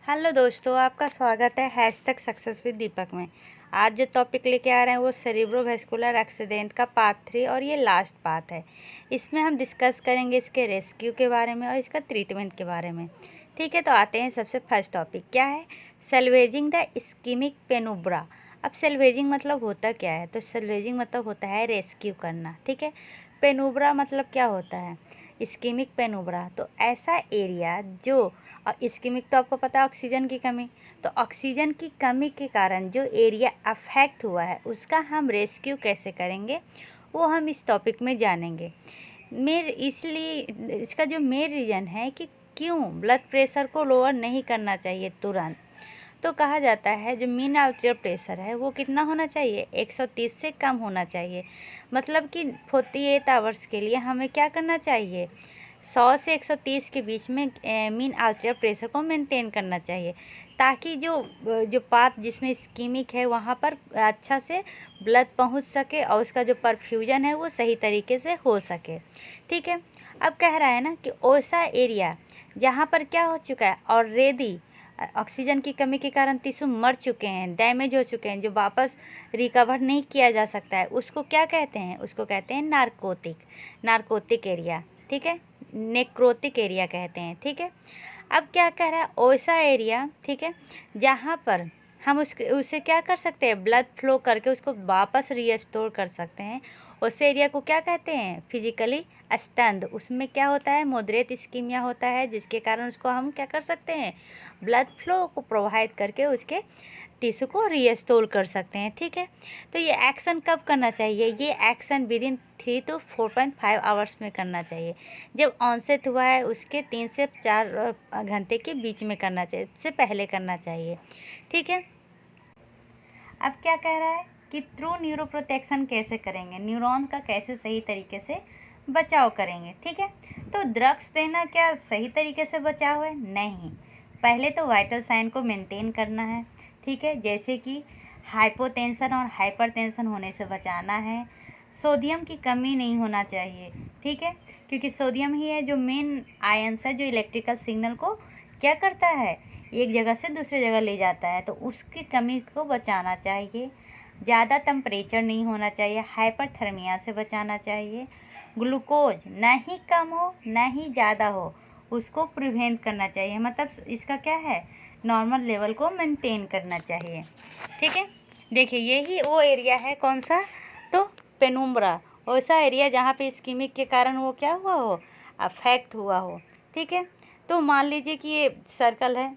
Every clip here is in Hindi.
हेलो दोस्तों, आपका स्वागत है हैशटैग सक्सेस विद दीपक में। आज जो टॉपिक लेके आ रहे हैं वो सेरिब्रोवैस्कुलर एक्सीडेंट का पार्ट 3 और ये लास्ट पार्ट है। इसमें हम डिस्कस करेंगे इसके रेस्क्यू के बारे में और इसका ट्रीटमेंट के बारे में। ठीक है, तो आते हैं सबसे फर्स्ट टॉपिक क्या है, सेल्वेजिंग द इस्कीमिक पेनुब्रा। अब सेल्वेजिंग मतलब होता क्या है, तो सेल्वेजिंग मतलब होता है रेस्क्यू करना। ठीक है, पेनुब्रा मतलब क्या होता है, इस्कीमिक पेनुब्रा तो ऐसा एरिया जो और इस्कीमिक तो आपको पता है ऑक्सीजन की कमी, तो ऑक्सीजन की कमी के कारण जो एरिया अफेक्ट हुआ है उसका हम रेस्क्यू कैसे करेंगे वो हम इस टॉपिक में जानेंगे। इसलिए इसका जो मेन रीज़न है कि क्यों ब्लड प्रेशर को लोअर नहीं करना चाहिए तुरंत, तो कहा जाता है जो मीन आर्टेरियल प्रेशर है वो कितना होना चाहिए, 130 से कम होना चाहिए। मतलब कि 48 आवर्स के लिए हमें क्या करना चाहिए, 100 से 130 के बीच में मीन आर्टेरियल प्रेशर को मेंटेन करना चाहिए, ताकि जो पार्ट जिसमें इस्कीमिक है वहाँ पर अच्छा से ब्लड पहुँच सके और उसका जो परफ्यूजन है वो सही तरीके से हो सके। ठीक है, अब कह रहा है ना कि ऐसा एरिया जहाँ पर क्या हो चुका है, ऑलरेडी ऑक्सीजन की कमी के कारण टिश्यू मर चुके हैं, डैमेज हो चुके हैं, जो वापस रिकवर नहीं किया जा सकता है, उसको क्या कहते हैं, उसको कहते हैं नार्कोटिक एरिया। ठीक है, नेक्रोटिक एरिया कहते हैं। ठीक है, अब क्या कह रहा है, ऐसा एरिया, ठीक है, जहाँ पर हम उसे क्या कर सकते हैं, ब्लड फ्लो करके उसको वापस रीस्टोर कर सकते हैं। उस एरिया को क्या कहते हैं, फिजिकली स्टन्ड। उसमें क्या होता है, मॉडरेट इस्कीमिया होता है, जिसके कारण उसको हम क्या कर सकते हैं, ब्लड फ्लो को प्रोवाइड करके उसके टिश्यू को रीस्टोर कर सकते हैं। ठीक है, तो ये एक्शन कब करना चाहिए, ये action with in 3 to 4.5 hours में करना चाहिए। जब ऑनसेट हुआ है उसके 3 से 4 घंटे के बीच में करना चाहिए, इससे पहले करना चाहिए। ठीक है, अब क्या कह रहा है कि थ्रू न्यूरो प्रोटेक्शन कैसे करेंगे, न्यूरॉन का कैसे सही तरीके से बचाव करेंगे। ठीक है, तो ड्रग्स देना क्या सही तरीके से बचाव है, नहीं। पहले तो वाइटल साइन को मेंटेन करना है। ठीक है, जैसे कि हाइपोटेंशन और हाइपरटेंशन होने से बचाना है। सोडियम की कमी नहीं होना चाहिए। ठीक है, क्योंकि सोडियम ही है जो मेन आयंस है जो इलेक्ट्रिकल सिग्नल को क्या करता है, एक जगह से दूसरी जगह ले जाता है, तो उसकी कमी को बचाना चाहिए। ज़्यादा टेम्परेचर नहीं होना चाहिए, हाइपरथर्मिया से बचाना चाहिए। ग्लूकोज ना ही कम हो ना ही ज़्यादा हो, उसको प्रिवेंट करना चाहिए, मतलब इसका क्या है, नॉर्मल लेवल को मेंटेन करना चाहिए। ठीक है, देखिए यही वो एरिया है कौन सा, तो पेनुम्ब्रा, वैसा एरिया जहाँ पे इस्कीमिक के कारण वो क्या हुआ हो, अफेक्ट हुआ हो। ठीक है, तो मान लीजिए कि ये सर्कल है,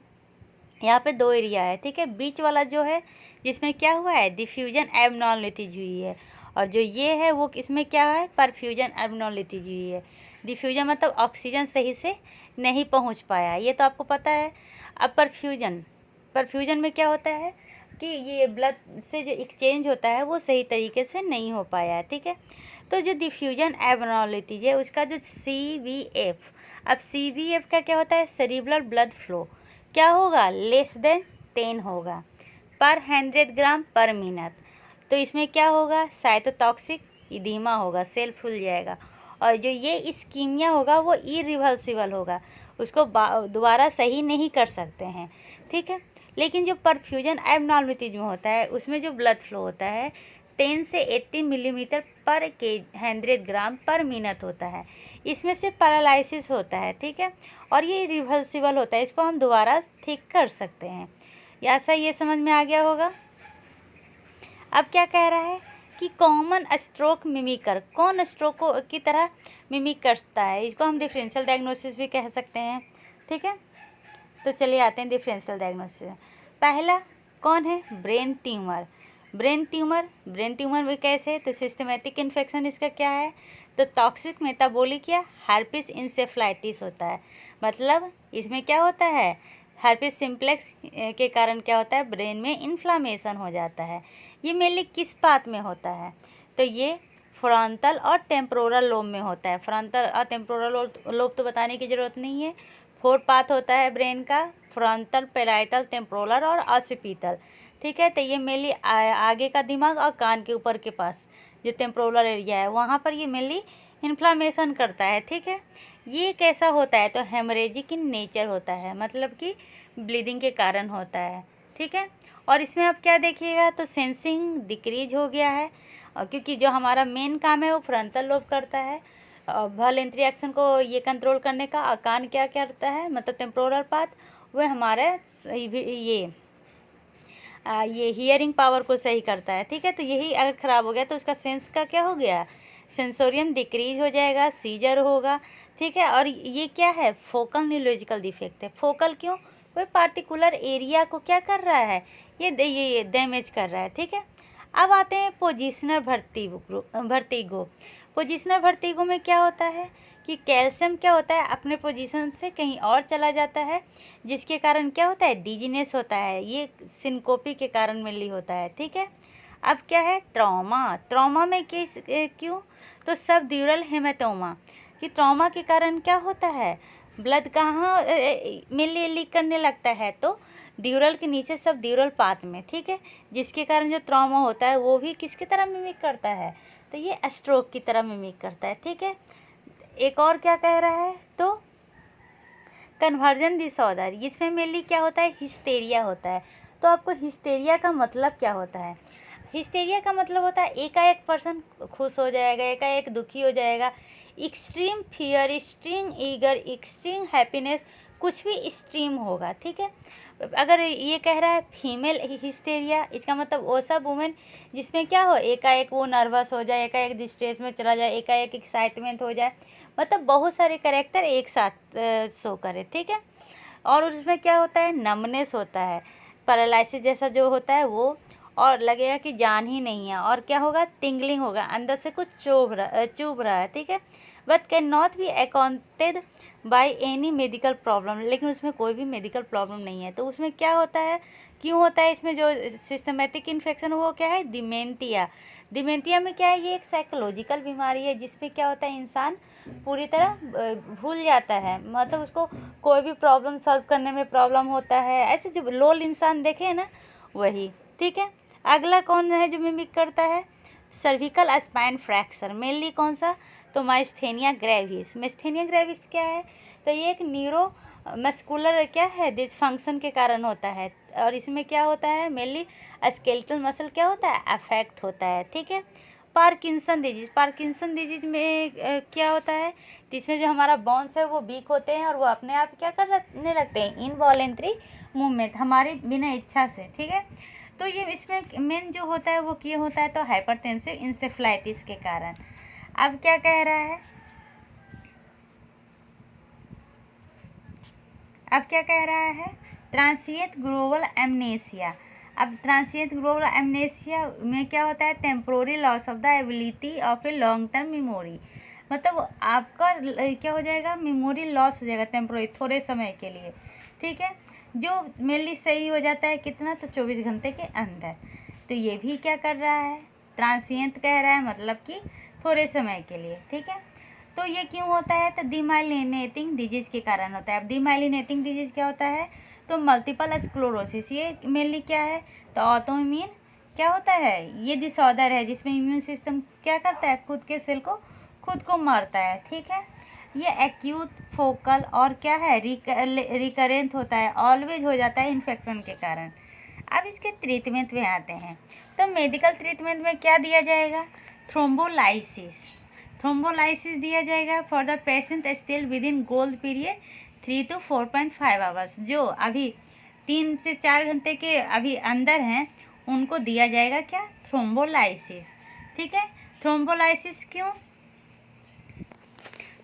यहाँ पे 2 एरिया है। ठीक है, बीच वाला जो है जिसमें क्या हुआ है, डिफ्यूजन एबनॉर्मलिटीज हुई है, और जो ये है वो इसमें क्या है, परफ्यूजन एबनॉर्मलिटीज हुई है। डिफ्यूजन मतलब ऑक्सीजन सही से नहीं पहुँच पाया, ये तो आपको पता है। अब परफ्यूजन में क्या होता है कि ये ब्लड से जो एक्सचेंज होता है वो सही तरीके से नहीं हो पाया है। ठीक है, तो जो डिफ्यूजन एबनॉर्मलिटीज है उसका जो CVF, अब CVF का क्या होता है, सेरिब्रल ब्लड फ्लो क्या होगा, लेस देन 10 होगा पर 100 ग्राम पर मिनट। तो इसमें क्या होगा, साइटोटॉक्सिक इदीमा होगा, सेल फूल जाएगा, और जो ये इस्कीमिया होगा वो इरिवर्सिबल होगा, उसको दोबारा सही नहीं कर सकते हैं। ठीक है, लेकिन जो परफ्यूजन एबनॉर्मलिटीज में होता है उसमें जो ब्लड फ्लो होता है 10 से 80 मिलीमीटर पर के 100 ग्राम पर मिनट होता है, इसमें से पैरालिसिस होता है। ठीक है, और ये रिवर्सिबल होता है, इसको हम दोबारा ठीक कर सकते हैं। ऐसा ये समझ में आ गया होगा। अब क्या कह रहा है कि कॉमन स्ट्रोक मिमिकर, कौन स्ट्रोक को की तरह मिमिक करता है, इसको हम डिफरेंशियल डायग्नोसिस भी कह सकते हैं। ठीक है, तो चलिए आते हैं डिफरेंशियल डायग्नोसिस। पहला कौन है, ब्रेन ट्यूमर। ब्रेन ट्यूमर में कैसे, तो सिस्टमेटिक इन्फेक्शन इसका क्या है, तो टॉक्सिक मेटाबोलिक या हर्पिस इंसेफ्लाइटिस होता है। मतलब इसमें क्या होता है, हर्पिस सिम्प्लेक्स के कारण क्या होता है, ब्रेन में इन्फ्लामेशन हो जाता है। ये मेनली किस पार्ट में होता है, तो ये फ्रंटल और टेम्पोरल लोब में होता है। फ्रंटल और टेम्पोरल लोब तो बताने की ज़रूरत नहीं है, 4 पार्ट होता है ब्रेन का, फ्रंटल, पैराइटल, टेम्पोरल और ऑसिपिटल। ठीक है, तो ये मेनली आगे का दिमाग और कान के ऊपर के पास जो टेम्पोरल एरिया है वहाँ पर ये मेनली इन्फ्लामेशन करता है। ठीक है, ये कैसा होता है, तो हेमरेजिक इन नेचर होता है, मतलब कि ब्लीडिंग के कारण होता है, ठीक है। और इसमें आप क्या देखिएगा, तो सेंसिंग डिक्रीज हो गया है, और क्योंकि जो हमारा मेन काम है वो फ्रंटल लोब करता है, वॉलेंट्री एक्शन को ये कंट्रोल करने का। कान क्या करता है, मतलब टेम्पोरल पार्ट, वह हमारे ये हियरिंग पावर को सही करता है, ठीक है। तो यही अगर ख़राब हो गया तो उसका सेंस का क्या हो गया, सेंसोरियम डिक्रीज हो जाएगा, सीजर होगा, ठीक है। और ये क्या है, फोकल न्यूरोलॉजिकल डिफेक्ट है। फोकल क्यों, कोई पार्टिकुलर एरिया को क्या कर रहा है, ये डैमेज कर रहा है, ठीक है। अब आते हैं पोजिशनल वर्टिगो। पोजिशनल वर्टिगो में क्या होता है कि कैल्शियम क्या होता है, अपने पोजीशन से कहीं और चला जाता है, जिसके कारण क्या होता है, डिजीनेस होता है। ये सिनकोपी के कारण मेनली होता है, ठीक है। अब क्या है, ट्रॉमा में क्यों, तो सब ड्यूरल हेमाटोमा, कि ट्रॉमा के कारण क्या होता है, ब्लड कहाँ मेनली लीक करने लगता है, तो ड्यूरल के नीचे सब ड्यूरल पाथ में, ठीक है। जिसके कारण जो ट्रॉमा होता है वो भी किसकी तरह मिमिक करता है, तो ये स्ट्रोक की तरह मिमिक करता है, ठीक है। एक और क्या कह रहा है, तो कन्वर्जन डिसऑर्डर, इसमें मेनली क्या होता है, हिस्टेरिया होता है। तो आपको हिस्टेरिया का मतलब क्या होता है, हिस्टेरिया का मतलब होता है एकाएक पर्सन खुश हो जाएगा, एकाएक दुखी हो जाएगा, extreme fear, extreme eager, extreme happiness, कुछ भी एक्सट्रीम होगा, ठीक है। अगर ये कह रहा है फीमेल हिस्टेरिया, इसका मतलब वो सब वुमेन जिसमें क्या हो, एकाएक वो नर्वस हो जाए, एकाएक डिस्ट्रेस में चला जाए, एकाएक एक्साइटमेंट हो जाए, मतलब बहुत सारे कैरेक्टर एक साथ शो करे, ठीक है। और उसमें क्या होता है, नमनेस होता है, पैरालिसिस जैसा जो होता है वो, और लगेगा कि जान ही नहीं है, और क्या होगा, टिंगलिंग होगा, अंदर से कुछ चुभ रहा है, ठीक है। But can not be accounted by any medical problem, लेकिन उसमें कोई भी मेडिकल प्रॉब्लम नहीं है। तो उसमें क्या होता है, क्यों होता है, इसमें जो सिस्टमेटिक इन्फेक्शन वो क्या है, डिमेंटिया में क्या है, ये एक साइकोलॉजिकल बीमारी है, जिसमें क्या होता है, इंसान पूरी तरह भूल जाता है, मतलब उसको कोई भी प्रॉब्लम सॉल्व करने में प्रॉब्लम होता है, ऐसे जो लोल इंसान देखे है ना, वही, ठीक है। अगला कौन है जो मिमिक करता है, सर्विकल स्पाइन फ्रैक्चर, मेनली कौन सा, तो माइस्थेनिया ग्रेविस। माइस्थेनिया ग्रेविस क्या है, तो ये एक न्यूरो मस्कुलर क्या है, डिसफंक्शन के कारण होता है, और इसमें क्या होता है, मेनली स्केलेटल मसल क्या होता है, अफेक्ट होता है, ठीक है। पार्किंसन डिजीज में क्या होता है, इसमें जो हमारा बोन्स है वो वीक होते हैं, और वो अपने आप क्या करने लगते हैं, इनवॉलेंट्री मूवमेंट, हमारी बिना इच्छा से, ठीक है। तो ये इसमें मेन जो होता है वो क्या होता है, तो हाइपरटेंसिव इंसेफ्लाइटिस के कारण। अब क्या कह रहा है, अब क्या कह रहा है, ट्रांसिएंट ग्लोबल एमनेसिया। अब ट्रांसिएंट ग्लोबल एमनेसिया में क्या होता है, temporary loss of the ability of a long term memory, मतलब आपका क्या हो जाएगा, मेमोरी लॉस हो जाएगा टेम्पोररी, थोड़े समय के लिए, ठीक है। जो मेनली सही हो जाता है कितना, तो 24 घंटे के अंदर। तो ये भी क्या कर रहा है, ट्रांसिएंट कह रहा है, मतलब कि थोड़े समय के लिए, ठीक है। तो ये क्यों होता है, तो डीमाइलिनेटिंग डिजीज़ के कारण होता है। अब डीमाइलिनेटिंग डिजीज़ क्या होता है, तो मल्टीपल स्क्लेरोसिस, ये मेनली क्या है, तो ऑटोइम्यून क्या होता है, ये डिसऑर्डर है जिसमें इम्यून सिस्टम क्या करता है, खुद के सेल को खुद को मारता है, ठीक है। ये एक्यूट, फोकल और क्या है, रिकरेंट होता है, ऑलवेज हो जाता है इन्फेक्शन के कारण। अब इसके ट्रीटमेंट में आते हैं, तो मेडिकल ट्रीटमेंट में क्या दिया जाएगा, थ्रोम्बोलाइसिस दिया जाएगा for the patient still with in gold period 3 to 4.5 hours, जो अभी 3 से 4 घंटे के अभी अंदर हैं उनको दिया जाएगा क्या, थ्रोम्बोलाइसिस, ठीक है। थ्रोम्बोलाइसिस क्यों,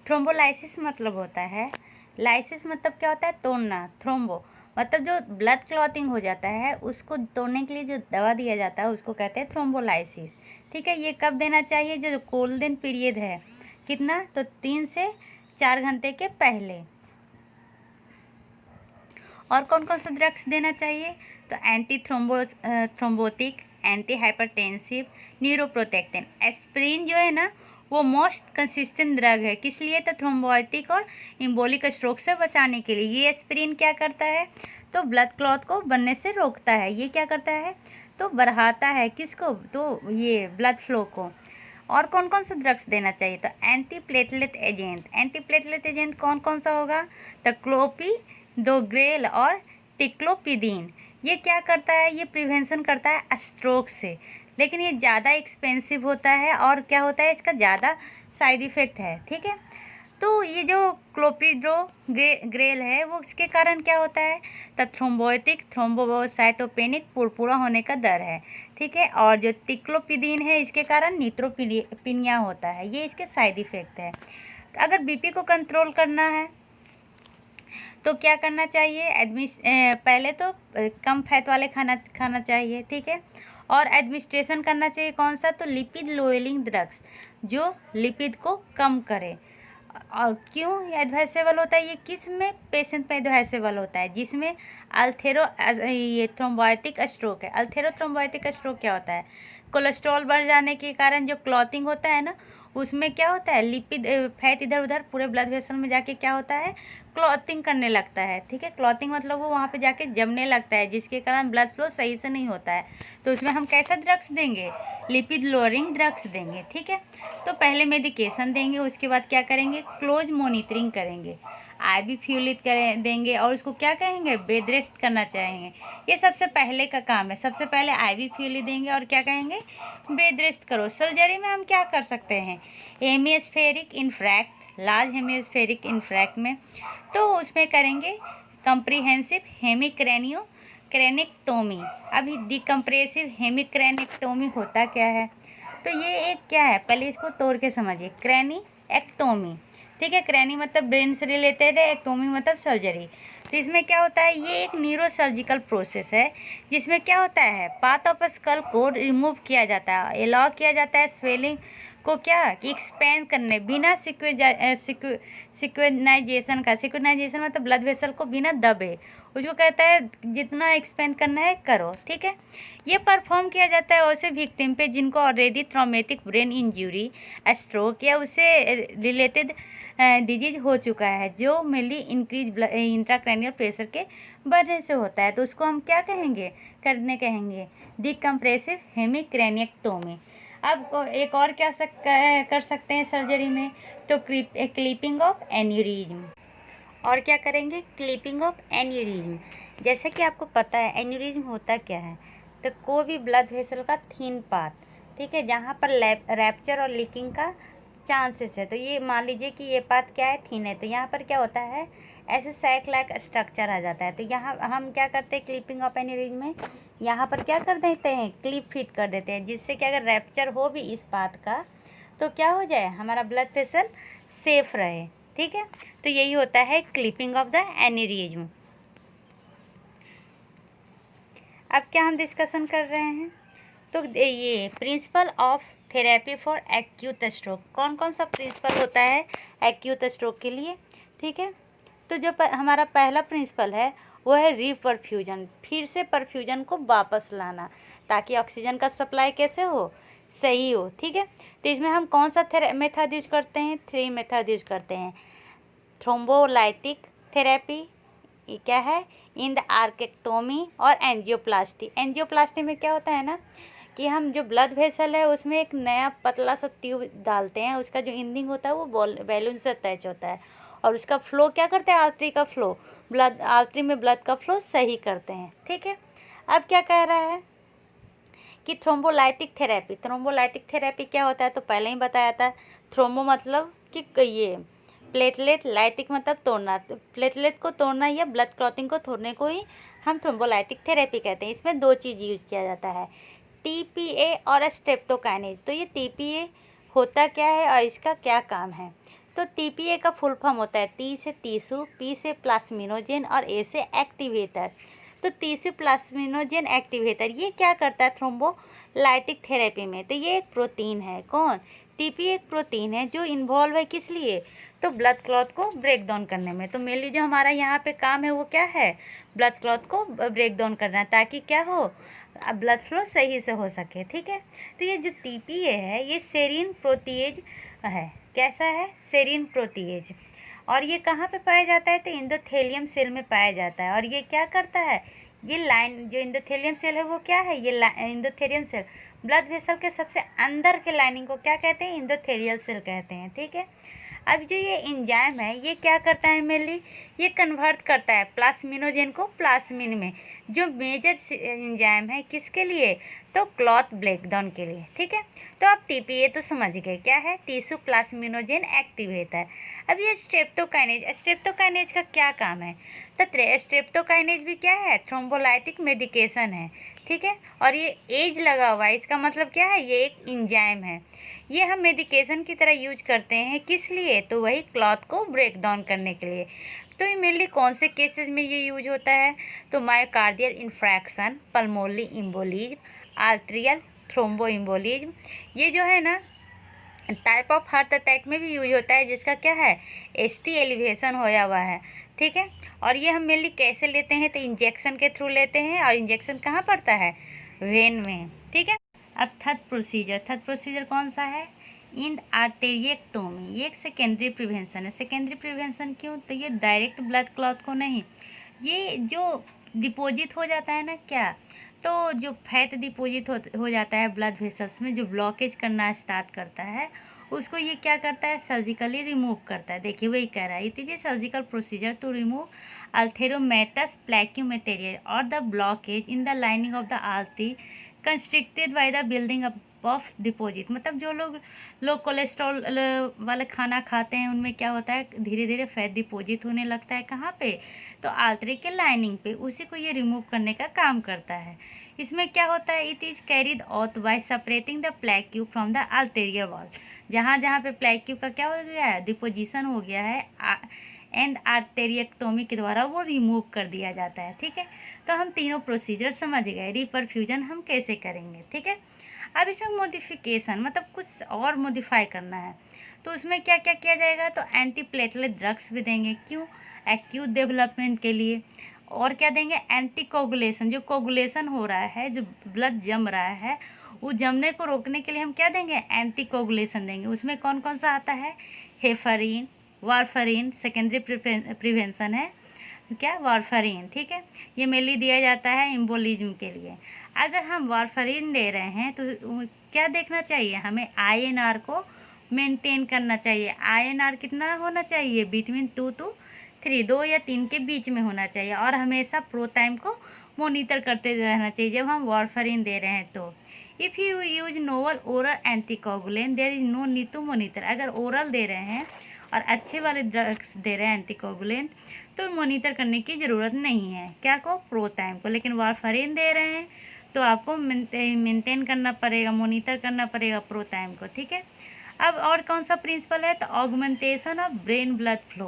थ्रोम्बोलाइसिस मतलब होता है, लाइसिस मतलब क्या होता है, तोड़ना, थ्रोम्बो मतलब जो ब्लड क्लॉटिंग हो जाता है उसको तोड़ने के लिए जो दवा दिया जाता है उसको कहते हैं थ्रोम्बोलाइसिस, ठीक है। ये कब देना चाहिए, जो गोल्डन पीरियड है, कितना, तो 3 से 4 घंटे के पहले। और कौन कौन सा ड्रग्स देना चाहिए, तो antithrombotic, antihypertensive, neuroprotectant. Aspirin जो है ना वो मोस्ट कंसिस्टेंट ड्रग है, किस लिए, तो थ्रोम्बोटिक और इम्बोलिक स्ट्रोक से बचाने के लिए। ये एस्प्रिन क्या करता है, तो ब्लड क्लॉट को बनने से रोकता है, ये क्या करता है, तो बढ़ाता है किसको, तो ये ब्लड फ्लो को। और कौन कौन सा ड्रग्स देना चाहिए, तो एंटी प्लेटलेट एजेंट कौन कौन सा होगा, तो क्लोपीडोग्रेल और टिक्लोपिडीन, ये क्या करता है, ये प्रिवेंशन करता है स्ट्रोक से, लेकिन ये ज़्यादा एक्सपेंसिव होता है और क्या होता है, इसका ज़्यादा साइड इफ़ेक्ट है। ठीक है, तो ये जो क्लोपिड्रोग्रेल है वो इसके कारण क्या होता है, तो थ्रोम्बोइटिक थ्रोम्बोसाइटोपेनिक पुरपुरा होने का दर है। ठीक है, और जो टिक्लोपिडीन है इसके कारण न्यूट्रोपिनिया होता है, ये इसके साइड इफ़ेक्ट है। अगर बीपी को कंट्रोल करना है तो क्या करना चाहिए, पहले तो कम फैट वाले खाना चाहिए। ठीक है, और एडमिनिस्ट्रेशन करना चाहिए कौन सा, तो लिपिड लोअरिंग ड्रग्स जो लिपिड को कम करे। और क्यों ये एडवाइसेबल होता है, ये किस में पेशेंट में एडवाइसेबल होता है, जिसमें ये थ्रोम्बोटिक स्ट्रोक है। अल्थेरोथ्रोम्बोटिक स्ट्रोक क्या होता है, कोलेस्ट्रॉल बढ़ जाने के कारण जो क्लॉटिंग होता है ना, उसमें क्या होता है, लिपिड फैट इधर उधर पूरे ब्लड वेसल में जाके क्या होता है, क्लॉटिंग करने लगता है। ठीक है, क्लॉटिंग मतलब वो वहाँ पे जाके जमने लगता है, जिसके कारण ब्लड फ्लो सही से नहीं होता है। तो उसमें हम कैसा ड्रग्स देंगे, लिपिड लोअरिंग ड्रग्स देंगे। ठीक है, तो पहले मेडिकेशन देंगे, उसके बाद क्या करेंगे, क्लोज मॉनिटरिंग करेंगे, IV फ्लूइड देंगे, और उसको क्या कहेंगे, बेड रेस्ट करना चाहेंगे। ये सबसे पहले का काम है, सबसे पहले IV फ्लूइड देंगे और क्या कहेंगे, बेड रेस्ट करो। सर्जरी में हम क्या कर सकते हैं, हेमिस्फेरिक इन्फ्रैक्ट, लार्ज हेमिस्फेरिक इन्फ्रैक्ट में तो उसमें करेंगे कंप्रीहेंसिव क्रेनिक्टोमी। अभी डिकम्प्रेसिव हेमिक्रेनिक्टोमी होता क्या है, तो ये एक क्या है, पहले इसको तोड़ के समझिए, क्रेनिएक्टोमी। ठीक है, क्रेनी मतलब ब्रेन से रिलेटेड है, एक्टोमी मतलब सर्जरी। तो इसमें क्या होता है, ये एक न्यूरोसर्जिकल प्रोसेस है, जिसमें क्या होता है, पार्ट ऑफ स्कल को रिमूव किया जाता है, अलाउ किया जाता है स्वेलिंग को क्या कि एक्सपेंड करने, बिना सिक्वेनाइजेशन का। सिक्वेनाइजेशन मतलब ब्लड वेसल को बिना दबे, उसको कहता है जितना एक्सपेंड करना है करो। ठीक है, ये परफॉर्म किया जाता है वैसे विक्टिम पे जिनको already traumatic brain injury, stroke या उससे रिलेटेड डिजीज हो चुका है, जो मेनली इंक्रीज इंट्राक्रैनियल प्रेशर के बढ़ने से होता है। तो उसको हम क्या कहेंगे, कहेंगे डिकम्प्रेसिव हेमिक्रेनिएक्टोमी। अब एक और क्या कर सकते हैं सर्जरी में, तो क्लिपिंग ऑफ एन्यूरिज्म। और क्या करेंगे, क्लिपिंग ऑफ एन्यूरिज्म। जैसे कि आपको पता है एन्यूरिज्म होता क्या है, तो कोई भी ब्लड वेसल का थिन पार्ट, ठीक है, जहाँ पर रैप्चर और लीकिंग का चांसेस है। तो ये मान लीजिए कि ये पार्ट क्या है, थिन है, तो यहाँ पर क्या होता है, ऐसे सैक लाइक स्ट्रक्चर आ जाता है। तो यहाँ हम क्या करते हैं, क्लिपिंग ऑफ एन्यूरिज्म में यहाँ पर क्या कर देते हैं, क्लिप फिट कर देते हैं, जिससे कि अगर रैप्चर हो भी इस पार्ट का तो क्या हो जाए, हमारा ब्लड प्रेशर सेफ रहे। ठीक है, तो यही होता है क्लिपिंग ऑफ द एन्यूरिज्म। अब क्या हम डिस्कशन कर रहे हैं, तो ये principle of therapy for acute stroke, कौन कौन सा प्रिंसिपल होता है एक्यूट स्ट्रोक के लिए। ठीक है, तो जो हमारा पहला प्रिंसिपल है वो है रीपरफ्यूजन, फिर से परफ्यूजन को वापस लाना, ताकि ऑक्सीजन का सप्लाई कैसे हो, सही हो। ठीक है, तो इसमें हम कौन सा मेथड यूज करते हैं, 3 मेथड यूज करते हैं। थ्रोम्बोलाइटिक थेरेपी, ये क्या है, इन द आर्केक्टोमी और एंजियोप्लास्टी। एंजियोप्लास्टी में क्या होता है ना कि हम जो ब्लड वेसल है उसमें एक नया पतला सा ट्यूब डालते हैं, उसका जो इंडिंग होता है वो बैलून से अटैच होता है, और उसका फ्लो क्या करते हैं, आर्टरी का फ्लो, ब्लड आर्टरी में ब्लड का फ्लो सही करते हैं। ठीक है, अब क्या कह रहा है कि थ्रोम्बोलाइटिक थेरेपी, थ्रोम्बोलाइटिक थेरेपी क्या होता है, तो पहले ही बताया था। थ्रोम्बो मतलब कि ये प्लेटलेट, लाइटिक मतलब तोड़ना, तो प्लेटलेट को तोड़ना या ब्लड क्लॉटिंग को तोड़ने को ही हम थ्रोम्बोलाइटिक थेरेपी कहते हैं। इसमें 2 चीज़ यूज किया जाता है, TPA और स्ट्रेप्टोकाइनेज। तो ये TPA होता क्या है और इसका क्या काम है, तो TPA का फुल फॉर्म होता है T से टीसू, P से प्लाज्मिनोजेन और A से एक्टिवेटर। तो टीसू प्लाज्मिनोजेन एक्टिवेटर ये क्या करता है थ्रोम्बोलाइटिक थेरेपी में, तो ये एक प्रोटीन है, कौन, TPA एक प्रोटीन है जो इन्वॉल्व है किस लिए, तो ब्लड क्लॉट को ब्रेक डाउन करने में। तो मेनली जो हमारा यहाँ पे काम है वो क्या है, ब्लड क्लॉट को ब्रेक डाउन करना, ताकि क्या हो, ब्लड फ्लो सही से हो सके। ठीक है, तो ये जो TPA है ये सेरीन प्रोटीएज है, कैसा है, सेरीन प्रोटीएज, और ये कहाँ पे पाया जाता है, तो इंडोथेलियम सेल में पाया जाता है। और ये क्या करता है, ये लाइन जो इंडोथेलियम सेल है वो क्या है, ये इंडोथेलियम सेल ब्लड वेसल के सबसे अंदर के लाइनिंग को क्या कहते हैं, इंडोथेलियल सेल कहते हैं। ठीक है, अब जो ये एंजाइम है ये क्या करता है मेनली, ये कन्वर्ट करता है प्लास्मिनोजेन को प्लास्मिन में, जो मेजर एंजाइम है किसके लिए, तो क्लॉथ ब्रेकडाउन के लिए। ठीक है, तो आप टीपीए तो समझ गए क्या है, टिश्यू प्लास्मिनोजेन एक्टिवेटर है। अब ये स्ट्रेप्टोकाइनेज का क्या काम है, तो स्ट्रेप्टोकाइनेज भी क्या है, थ्रोम्बोलाइटिक मेडिकेशन है। ठीक है, और ये एज लगा हुआ है, इसका मतलब क्या है, ये एक एंजाइम है। ये हम मेडिकेशन की तरह यूज करते हैं, किस लिए, तो वही क्लॉथ को ब्रेक डाउन करने के लिए। तो ये मेनली कौन से केसेस में ये यूज होता है, तो myocardial infarction, pulmonary embolism, arterial thromboembolism, ये जो है ना टाइप ऑफ हार्ट अटैक में भी यूज होता है, जिसका क्या है, एसटी एलिवेशन होया हुआ है। ठीक है, और ये हम मेनली कैसे लेते हैं, तो इंजेक्शन के थ्रू लेते हैं, और इंजेक्शन कहाँ पड़ता है, वेन में। ठीक है, अब थर्ड प्रोसीजर कौन सा है, इन आर्टेरिएक्टोमी, ये एक सेकेंडरी प्रिवेंशन है। सेकेंडरी प्रिवेंशन क्यों, तो ये डायरेक्ट ब्लड क्लॉट को नहीं, ये जो डिपॉजिट हो जाता है ना क्या, तो जो फैट डिपॉजिट हो जाता है ब्लड वेसल्स में, जो ब्लॉकेज करना स्टार्ट करता है, उसको ये क्या करता है, सर्जिकली रिमूव करता है। देखिए वही कह रहा है, it is a surgical procedure to remove atheromatous plaque material और the blockage in the lining of the artery constricted by the building of deposit. मतलब जो लोग कोलेस्ट्रॉल वाले खाना खाते हैं, उनमें क्या होता है, धीरे धीरे फैट डिपॉजिट होने लगता है, कहाँ पे, तो आर्टरी के लाइनिंग पे, उसी को ये रिमूव करने का काम करता है। इसमें क्या होता है, it is carried out by separating the plaque from the arterial wall. जहाँ जहाँ पे प्लैक्यू का क्या हो गया है, डिपोजिशन हो गया है, एंड आर्टेरिएक्टोमी के द्वारा वो रिमूव कर दिया जाता है। ठीक है, तो हम तीनों प्रोसीजर समझ गए, रिपरफ्यूजन हम कैसे करेंगे। ठीक है, अब इसमें मॉडिफिकेशन, मतलब कुछ और मॉडिफाई करना है, तो उसमें क्या क्या किया जाएगा, तो एंटी प्लेटलेट ड्रग्स भी देंगे, क्यों, एक्यूट डेवलपमेंट के लिए। और क्या देंगे, एंटी कोगुलेशन, जो कोगुलेशन हो रहा है, जो ब्लड जम रहा है, वो जमने को रोकने के लिए हम क्या देंगे, एंटी कोगुलेशन देंगे। उसमें कौन कौन सा आता है, हेफरीन, वारफरीन, सेकेंडरी प्रिवेंशन है क्या, वारफरीन। ठीक है, ये मेनली दिया जाता है एम्बोलिज्म के लिए। अगर हम वारफरीन ले रहे हैं तो क्या देखना चाहिए, हमें आईएनआर को मेंटेन करना चाहिए। आईएनआर कितना होना चाहिए, बिटवीन 2 to 3, 2 या 3 के बीच में होना चाहिए, और हमेशा प्रो टाइम को मॉनिटर करते रहना चाहिए जब हम वारफरीन दे रहे हैं। तो if you use novel oral anticoagulant there is no need to monitor. अगर ओरल दे रहे हैं और अच्छे वाले ड्रग्स दे रहे हैं एंटीकोगुलेंट, तो मॉनिटर करने की ज़रूरत नहीं है, क्या को, प्रो टाइम को। लेकिन वारफरीन दे रहे हैं तो आपको मेंटेन करना पड़ेगा, मॉनिटर करना पड़ेगा प्रो टाइम को। ठीक है, अब और कौन सा प्रिंसिपल है, तो augmentation of brain blood flow.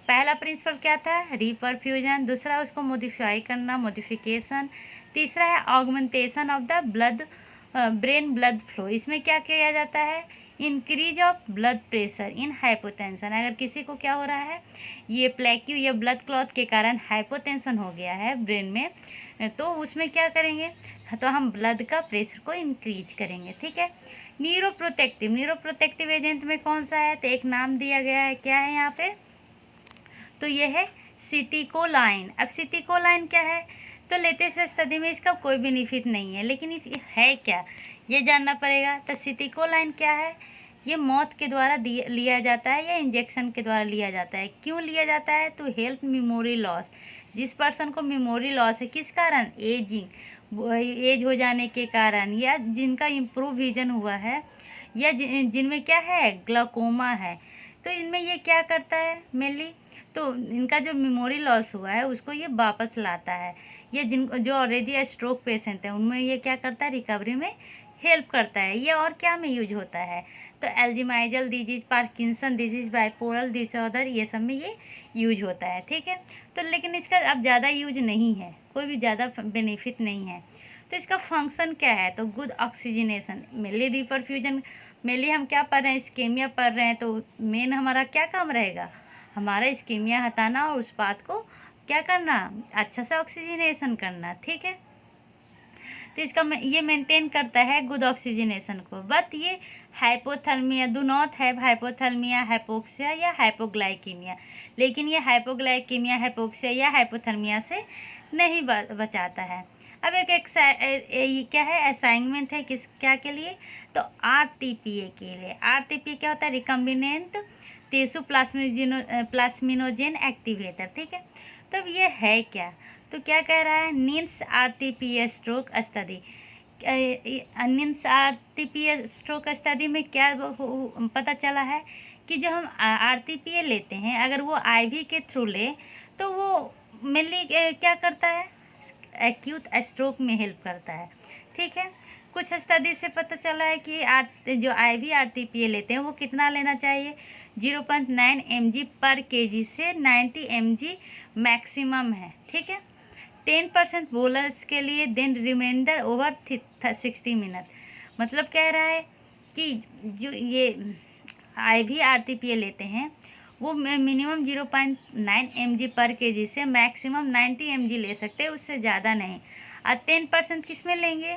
पहला प्रिंसिपल क्या था, रिपरफ्यूजन, दूसरा उसको मॉडिफाई करना, मॉडिफिकेशन, तीसरा है augmentation of the brain blood flow. इसमें क्या किया जाता है, increase of blood pressure in hypotension. अगर किसी को क्या हो रहा है, ये प्लैक्यू या ब्लड क्लॉट के कारण हाइपोटेंशन हो गया है ब्रेन में, तो उसमें क्या करेंगे, तो हम ब्लड का प्रेशर को इंक्रीज करेंगे। ठीक है, न्यूरोप्रोटेक्टिव एजेंट में कौन सा है, तो एक नाम दिया गया है, क्या है यहाँ पे, तो ये है सिटिकोलाइन। अब सिटिकोलाइन क्या है, तो लेटेस्ट स्टडी में इसका कोई बेनिफिट नहीं है, लेकिन इस है क्या, ये जानना पड़ेगा। तो सिटिकोलाइन क्या है, ये मौत के द्वारा लिया जाता है या इंजेक्शन के द्वारा लिया जाता है। क्यों लिया जाता है, तो हेल्प मेमोरी लॉस, जिस पर्सन को मेमोरी लॉस है, किस कारण, एज हो जाने के कारण, या जिनका इम्प्रूव विजन हुआ है, या जिनमें क्या है, ग्लाकोमा है, तो इनमें ये क्या करता है मेनली, तो इनका जो मेमोरी लॉस हुआ है उसको ये वापस लाता है। ये जो ऑलरेडी स्ट्रोक पेशेंट है उनमें ये क्या करता है, रिकवरी में हेल्प करता है। ये और क्या में यूज होता है, तो Alzheimer's disease, Parkinson disease, bipolar disorder, ये सब में ये यूज होता है। ठीक है, तो लेकिन इसका अब ज़्यादा यूज नहीं है, कोई भी ज़्यादा बेनिफिट नहीं है। तो इसका फंक्शन क्या है, तो good oxygenation, mainly reperfusion, mainly हम क्या पढ़ रहे हैं, इस्केमिया पढ़ रहे हैं, तो मेन हमारा क्या काम रहेगा, हमारा इस्केमिया हटाना और उस बात को क्या करना, अच्छा से ऑक्सीजनेशन करना। ठीक है, तो इसका ये मेंटेन करता है गुड ऑक्सीजनेशन को। बट ये हाइपोथैल्मिया डू नॉट हैव हाइपोथैल्मिया, हाइपोक्सिया या हाइपोग्लाइकीमिया, लेकिन ये हाइपोग्लाइकीमिया, हाइपोक्सिया या हाइपोथैल्मिया से नहीं बचाता है। अब एक क्या है, असाइनमेंट है किस क्या के लिए, तो आरटीपीए के लिए। आरटीपीए क्या होता है, रिकम्बिनेंट टिश्यू प्लाज्मिनोजेन एक्टिवेटर, ठीक है। तो अब ये है क्या, तो क्या कह रहा है, NINDS RTPA stroke study. NINDS RTPA stroke study में क्या पता चला है कि जो हम आरटीपीए लेते हैं, अगर वो आईवी के थ्रू ले तो वो मेनली क्या करता है, एक्यूट स्ट्रोक में हेल्प करता है, ठीक है। कुछ स्टडी से पता चला है कि जो आईवी आरटीपीए लेते हैं वो कितना लेना चाहिए, 0.9 mg पर केजी से 90 mg मैक्सिमम है, ठीक है। 10% बोलर्स के लिए, देन रिमाइंडर ओवर 60 मिनट। मतलब कह रहा है कि जो ये आईवी आरटीपीए लेते हैं वो मिनिमम 0.9 mg पर केजी से मैक्सिमम 90 mg ले सकते हैं, उससे ज़्यादा नहीं। और 10% किस में लेंगे,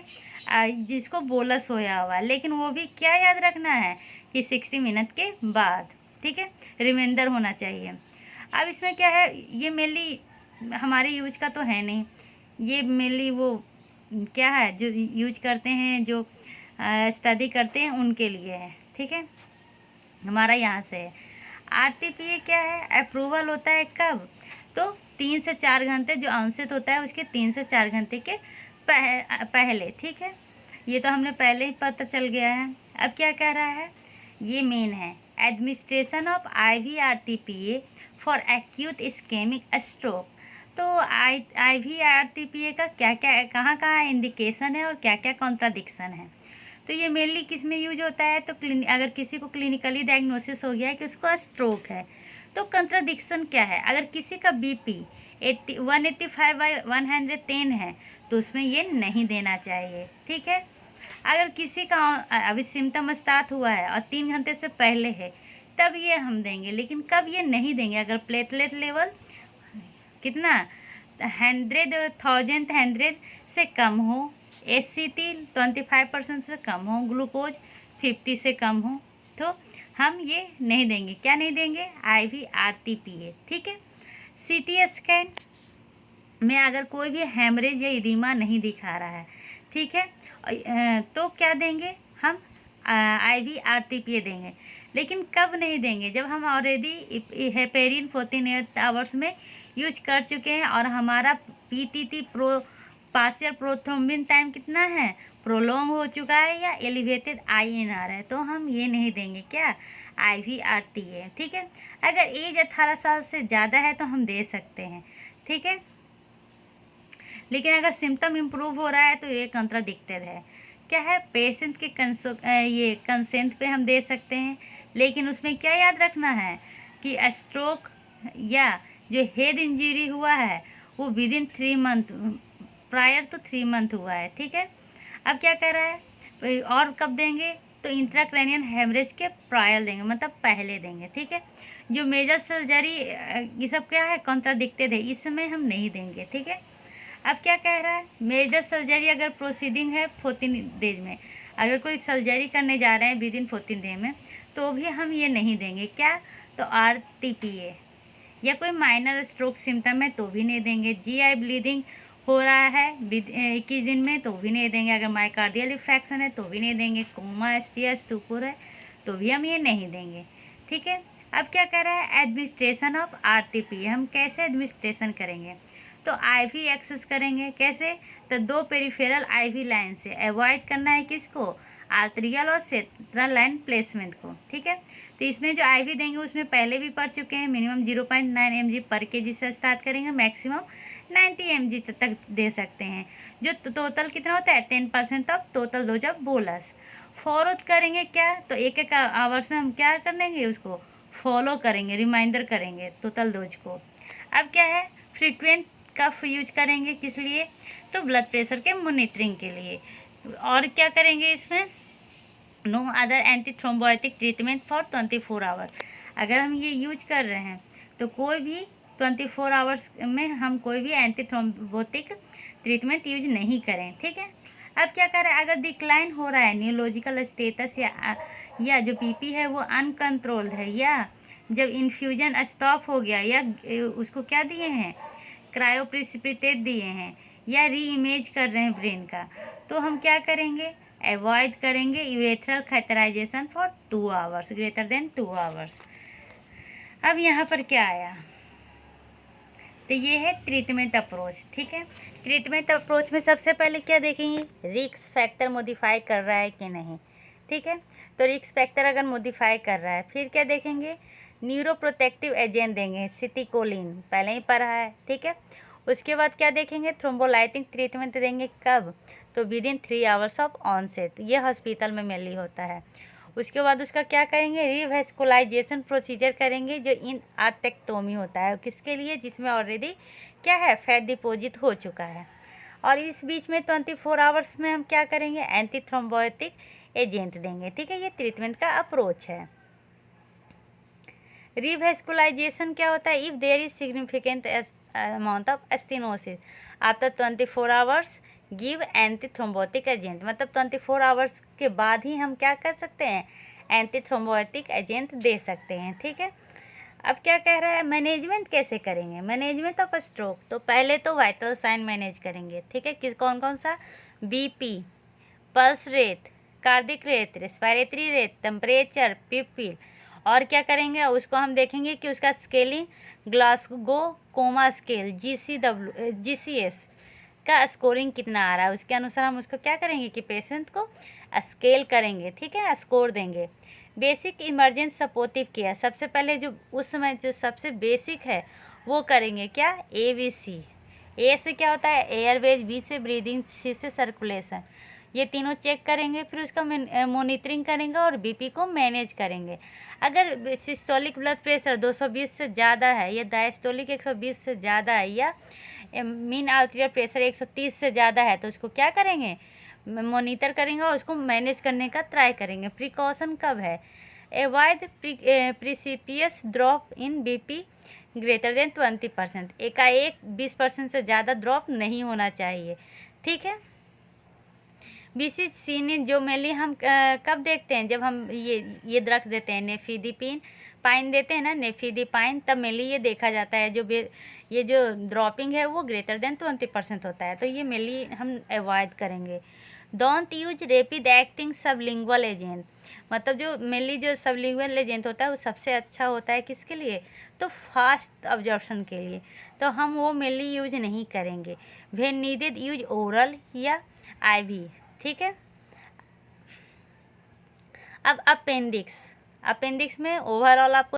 जिसको बोलस होया हुआ, लेकिन वो भी क्या याद रखना है कि 60 मिनट के बाद, ठीक है, रिमाइंडर होना चाहिए। अब इसमें क्या है, ये मेनली हमारे यूज का तो है नहीं, ये मेनली वो क्या है जो यूज करते हैं, जो स्टडी करते हैं उनके लिए है, ठीक है। हमारा यहाँ से है। आरटीपीए क्या है, अप्रूवल होता है कब, तो 3 से 4 घंटे, जो अनसेट होता है उसके 3 से 4 घंटे के पहले, ठीक है। ये तो हमने पहले ही पता चल गया है। अब क्या कह रहा है, ये मेन है, administration of IV RTPA for acute ischemic stroke. तो आईवी आरटीपीए का क्या क्या कहाँ इंडिकेशन है और क्या क्या कॉन्ट्राडिक्शन है। तो ये मेनली किस में यूज होता है, तो अगर किसी को क्लिनिकली डायग्नोसिस हो गया है कि उसको स्ट्रोक है, तो कंट्राडिक्शन क्या है, अगर किसी का बीपी 185/110 है तो उसमें ये नहीं देना चाहिए, ठीक है। अगर किसी का अभी सिम्टम स्टार्ट हुआ है और 3 घंटे से पहले है तब ये हम देंगे, लेकिन कब ये नहीं देंगे, अगर प्लेटलेट लेवल कितना 100,000 से कम हो, एससीटी 25% से कम हो, ग्लूकोज 50 से कम हो, तो हम ये नहीं देंगे। क्या नहीं देंगे, आईवी आरटीपीए, ठीक है। सीटी स्कैन में अगर कोई भी हेमरेज या इदीमा नहीं दिखा रहा है, ठीक है, तो क्या देंगे हम, आईवी आरटीपीए देंगे। लेकिन कब नहीं देंगे, जब हम ऑलरेडी हेपेरिन 48 आवर्स में यूज कर चुके हैं और हमारा पीटीटी पार्शियल प्रोथ्रोम्बिन टाइम कितना है, प्रोलॉन्ग हो चुका है या एलिवेटेड आईएनआर है, तो हम ये नहीं देंगे क्या, आईवी आरटीपीए, ठीक है। अगर एज 18 साल से ज़्यादा है तो हम दे सकते हैं, ठीक है। लेकिन अगर सिम्टम इम्प्रूव हो रहा है तो ये कंट्राडिक्टेड है। क्या है, पेशेंट के ये कंसेंट पे हम दे सकते हैं, लेकिन उसमें क्या याद रखना है कि स्ट्रोक या जो हेड इंजरी हुआ है वो विदिन 3 मंथ, प्रायर तो 3 मंथ हुआ है, ठीक है। अब क्या कह रहा है, और कब देंगे, तो इंट्राक्रैनियल हेमरेज के प्रायर देंगे, मतलब पहले देंगे, ठीक है। जो मेजर सर्जरी ये सब क्या है, कॉन्ट्राडिक्टेड है, इस समय हम नहीं देंगे, ठीक है। अब क्या कह रहा है, मेजर सर्जरी अगर प्रोसीडिंग है 14 डेज में, अगर कोई सर्जरी करने जा रहे हैं विदिन 14 डे में, तो भी हम ये नहीं देंगे, क्या, तो आरटीपीए। या कोई माइनर स्ट्रोक सिम्टम है तो भी नहीं देंगे। जीआई ब्लीडिंग हो रहा है 21 दिन में तो भी नहीं देंगे। अगर माइकार्डियल इन्फेक्शन है तो भी नहीं देंगे। कोमा, एसटीआई, स्टूपुर है तो भी हम ये नहीं देंगे, ठीक है। अब क्या कर रहा है, एडमिनिस्ट्रेशन ऑफ आरटीपीए। हम कैसे एडमिनिस्ट्रेशन करेंगे, तो आईवी एक्सेस करेंगे, कैसे, तो 2 पेरिफेरल आईवी लाइन से अवॉइड करना है किसको, आर्टेरियल और सेंट्रल लाइन प्लेसमेंट को, ठीक है। तो इसमें जो आईवी देंगे उसमें पहले भी पढ़ चुके हैं, मिनिमम 0.9 mg पर केजी से स्टार्ट करेंगे, मैक्सिमम 90 mg तक दे सकते हैं। जो टोटल कितना होता है, 10% of total dose of bolus. Follow करेंगे क्या, तो एक एक आवर्स में हम क्या करेंगे, उसको फॉलो करेंगे, रिमाइंडर करेंगे टोटल डोज को। अब क्या है, फ्रीक्वेंट कफ यूज करेंगे, किस लिए, तो ब्लड प्रेशर के मॉनिटरिंग के लिए। और क्या करेंगे इसमें, no other anti thrombotic treatment for 24 hours. अगर हम ये यूज कर रहे हैं तो कोई भी 24 आवर्स में हम कोई भी एंटी थ्रोम्बोटिक ट्रीटमेंट यूज नहीं करें, ठीक है। अब क्या करें, अगर डिक्लाइन हो रहा है न्यूरोलॉजिकल स्टेटस या जो पीपी है वो अनकंट्रोल्ड है, या जब इन्फ्यूजन स्टॉप हो गया, या उसको क्या दिए हैं, क्रायोप्रेसिपिटेट दिए हैं, या री इमेज कर रहे हैं ब्रेन का, तो हम क्या करेंगे, अवॉइड करेंगे urethral catheterization for 2 hours, greater than 2 hours. अब यहाँ पर क्या आया, तो ये है ट्रीटमेंट अप्रोच। ठीक है, ट्रीटमेंट अप्रोच में सबसे पहले क्या देखेंगे, रिस्क फैक्टर मॉडिफाई कर रहा है कि नहीं। ठीक है, तो रिस्क फैक्टर अगर मॉडिफाई कर रहा है, फिर क्या देखेंगे, न्यूरोप्रोटेक्टिव एजेंट देंगे, सिटिकोलिन पहले ही पढ़ा है। ठीक है, उसके बाद क्या देखेंगे, थ्रोम्बोलाइटिक ट्रीटमेंट देंगे, कब, तो विदिन 3 आवर्स ऑफ ऑनसेट, ये हॉस्पिटल में मेनली होता है। उसके बाद उसका क्या करेंगे, रिवेस्कुलाइजेशन प्रोसीजर करेंगे, जो इन आर्टेक्टोमी होता है, किसके लिए, जिसमें ऑलरेडी क्या है, फैट डिपॉजिट हो चुका है। और इस बीच में 24 आवर्स में हम क्या करेंगे, एंटी थ्रोम्बोटिक एजेंट देंगे। ठीक है, ये ट्रीटमेंट का अप्रोच है। रिवेस्कुलाइजेशन क्या होता है, if there is significant amount of stenosis after 24 hours give anti thrombotic agent, मतलब 24 आवर्स के बाद ही हम क्या कर सकते हैं, एंटी थ्रोम्बोटिक एजेंट दे सकते हैं। ठीक है, अब क्या कह रहा है, मैनेजमेंट कैसे करेंगे, मैनेजमेंट ऑफ स्ट्रोक, तो पहले तो वाइटल साइन मैनेज करेंगे। ठीक है, किस कौन कौन सा, BP, pulse rate, cardiac rate, respiratory rate, temperature, pupil, और क्या करेंगे, उसको हम देखेंगे कि उसका scaling Glasgow coma scale GCS का स्कोरिंग कितना आ रहा है, उसके अनुसार हम उसको क्या करेंगे कि पेशेंट को स्केल करेंगे। ठीक है, स्कोर देंगे। बेसिक इमरजेंसी सपोर्टिव केयर, सबसे पहले जो उस समय जो सबसे बेसिक है वो करेंगे, क्या, ABC। ए से क्या होता है, एयरवेज, बी से ब्रीदिंग, सी से सर्कुलेशन, ये तीनों चेक करेंगे, फिर उसका मॉनिटरिंग करेंगे और बीपी को मैनेज करेंगे। अगर सिस्टोलिक ब्लड प्रेशर 220 से ज़्यादा है, या डायस्टोलिक 120 से ज़्यादा है, या मीन आर्टेरियल प्रेशर 130 से ज़्यादा है, तो उसको क्या करेंगे, मॉनिटर करेंगे और उसको मैनेज करने का ट्राई करेंगे। प्रिकॉशन कब है, avoid precipitous drop in BP greater than 20%, एकाएक 20% से ज़्यादा ड्रॉप नहीं होना चाहिए। ठीक है, BCC जो मेनली हम कब देखते हैं, जब हम ये ड्रग्स देते हैं, नेफिडिपिन पाइन देते हैं ना, नेफिडिपाइन, तब मेनली ये देखा जाता है, ये जो ड्रॉपिंग है वो ग्रेटर देन 20% होता है, तो ये मेनली हम अवॉइड करेंगे। Don't use rapid acting sublingual agent, मतलब जो मेनली जो सबलिंगुअल एजेंट होता है वो सबसे अच्छा होता है किसके लिए, तो फास्ट अब्जॉर्प्शन के लिए, तो हम वो मेनली यूज नहीं करेंगे। व्हेन नीडेड यूज ओरल या IV। ठीक है, अब अपेंडिक्स में ओवरऑल आपको